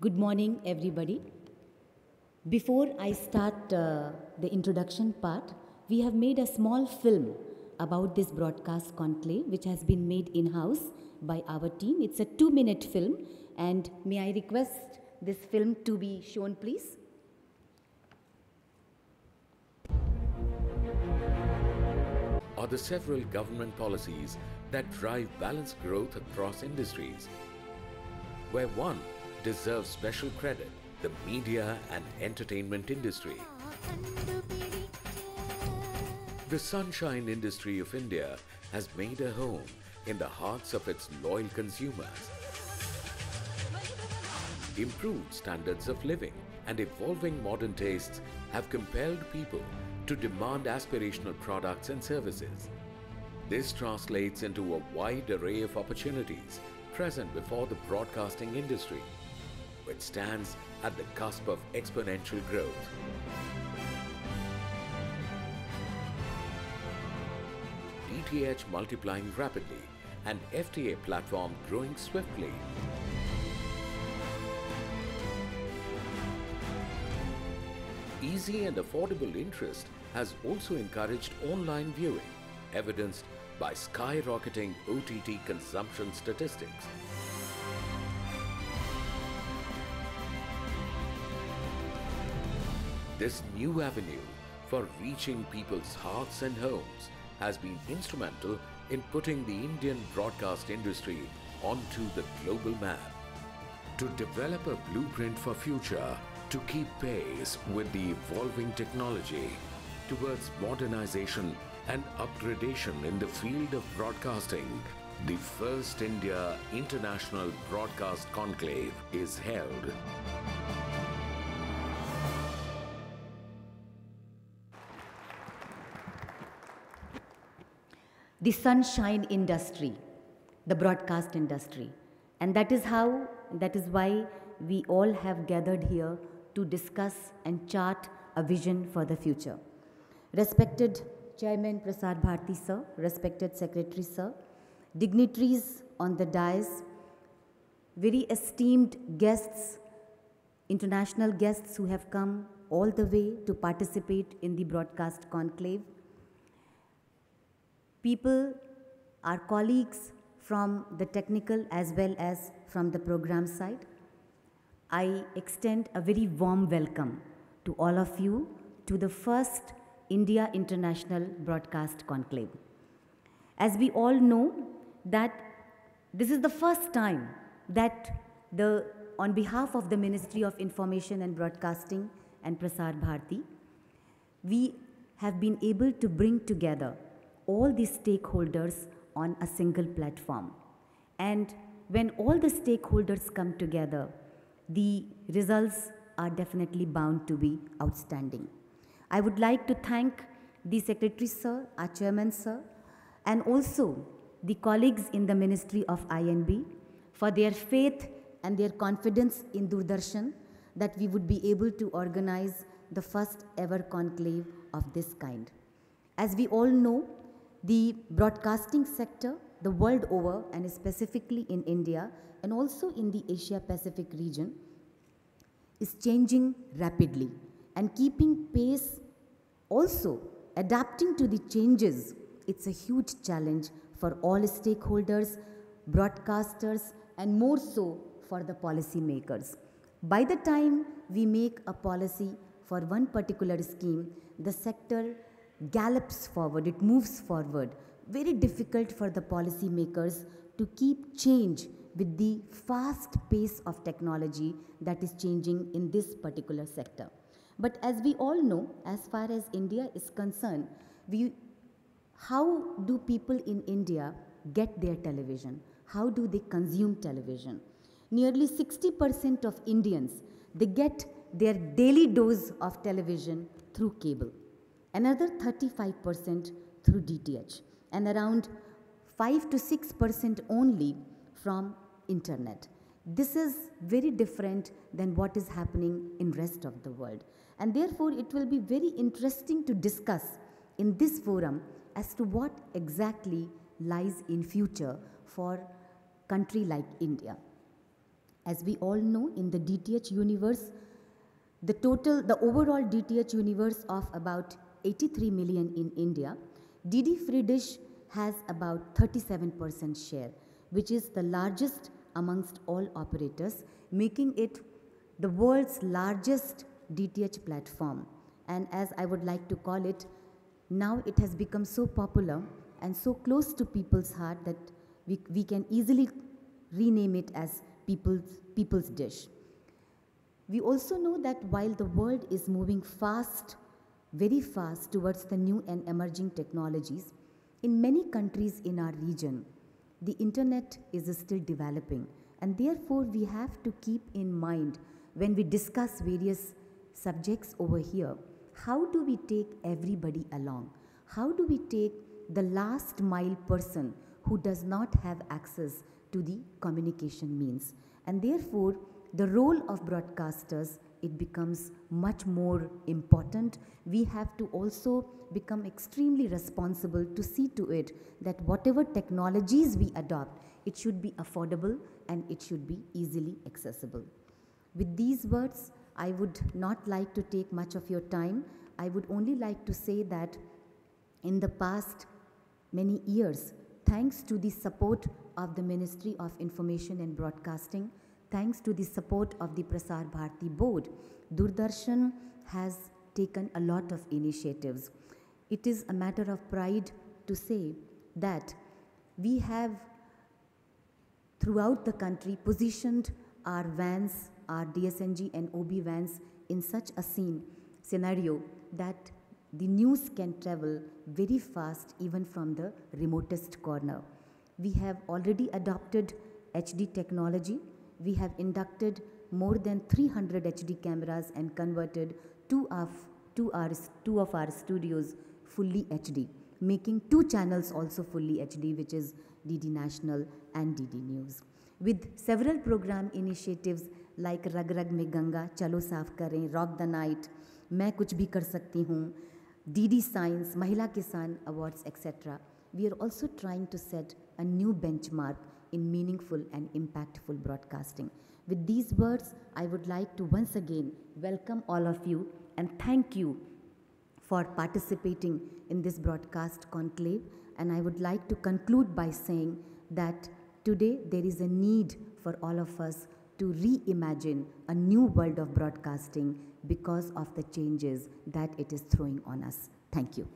Good morning, everybody. Before I start the introduction part, we have made a small film about this broadcast conclave, which has been made in-house by our team. It's a 2-minute film, and may I request this film to be shown, please? Are the several government policies that drive balanced growth across industries, where one deserves special credit, the media and entertainment industry. The sunshine industry of India has made a home in the hearts of its loyal consumers. Improved standards of living and evolving modern tastes have compelled people to demand aspirational products and services. This translates into a wide array of opportunities present before the broadcasting industry, which stands at the cusp of exponential growth. DTH multiplying rapidly and FTA platform growing swiftly. Easy and affordable interest has also encouraged online viewing, evidenced by skyrocketing OTT consumption statistics. This new avenue for reaching people's hearts and homes has been instrumental in putting the Indian broadcast industry onto the global map. To develop a blueprint for future, to keep pace with the evolving technology, towards modernization and upgradation in the field of broadcasting, the first India International Broadcast Conclave is held. The sunshine industry, the broadcast industry. And that is why we all have gathered here to discuss and chart a vision for the future. Respected Chairman Prasar Bharati sir, respected Secretary sir, dignitaries on the dais, very esteemed guests, international guests who have come all the way to participate in the broadcast conclave, people, our colleagues from the technical as well as from the program side, I extend a very warm welcome to all of you to the first India International Broadcast Conclave. As we all know that this is the first time that on behalf of the Ministry of Information and Broadcasting and Prasar Bharati, we have been able to bring together all the stakeholders on a single platform. And when all the stakeholders come together, the results are definitely bound to be outstanding. I would like to thank the Secretary sir, our Chairman sir, and also the colleagues in the Ministry of INB for their faith and their confidence in Doordarshan that we would be able to organize the first ever conclave of this kind. As we all know, the broadcasting sector, the world over, and specifically in India and also in the Asia-Pacific region, is changing rapidly and keeping pace, also adapting to the changes. It's a huge challenge for all stakeholders, broadcasters, and more so for the policy makers. By the time we make a policy for one particular scheme, the sector gallops forward, it moves forward. Very difficult for the policy makers to keep change with the fast pace of technology that is changing in this particular sector. But as we all know, as far as India is concerned, how do people in India get their television? How do they consume television? Nearly 60% of Indians, they get their daily dose of television through cable. Another 35% through DTH, and around 5 to 6% only from internet. This is very different than what is happening in rest of the world. And therefore, it will be very interesting to discuss in this forum as to what exactly lies in future for country like India. As we all know, in the DTH universe, the overall DTH universe of about 83 million in India, DD Free Dish has about 37% share, which is the largest amongst all operators, making it the world's largest DTH platform. And as I would like to call it, now it has become so popular and so close to people's heart that we can easily rename it as people's dish. We also know that while the world is moving fast, very fast towards the new and emerging technologies, in many countries in our region, the internet is still developing, and therefore we have to keep in mind when we discuss various subjects over here, how do we take everybody along? How do we take the last mile person who does not have access to the communication means? And therefore, the role of broadcasters, it becomes much more important. We have to also become extremely responsible to see to it that whatever technologies we adopt, it should be affordable and it should be easily accessible. With these words, I would not like to take much of your time. I would only like to say that in the past many years, thanks to the support of the Ministry of Information and Broadcasting, thanks to the support of the Prasar Bharati Board, Doordarshan has taken a lot of initiatives. It is a matter of pride to say that we have throughout the country positioned our vans, our DSNG and OB vans in such a scenario that the news can travel very fast even from the remotest corner. We have already adopted HD technology. We have inducted more than 300 HD cameras and converted two of our studios fully HD, making 2 channels also fully HD, which is DD National and DD News. With several program initiatives like Rag Rag Mein Ganga, Chalo Saaf Kare, Rock the Night, Main Kuch Bhi Kar Sakti Hoon, DD Science, Mahila Kisan Awards, etc., we are also trying to set a new benchmark in meaningful and impactful broadcasting. With these words, I would like to once again welcome all of you and thank you for participating in this broadcast conclave. And I would like to conclude by saying that today there is a need for all of us to reimagine a new world of broadcasting because of the changes that it is throwing on us. Thank you.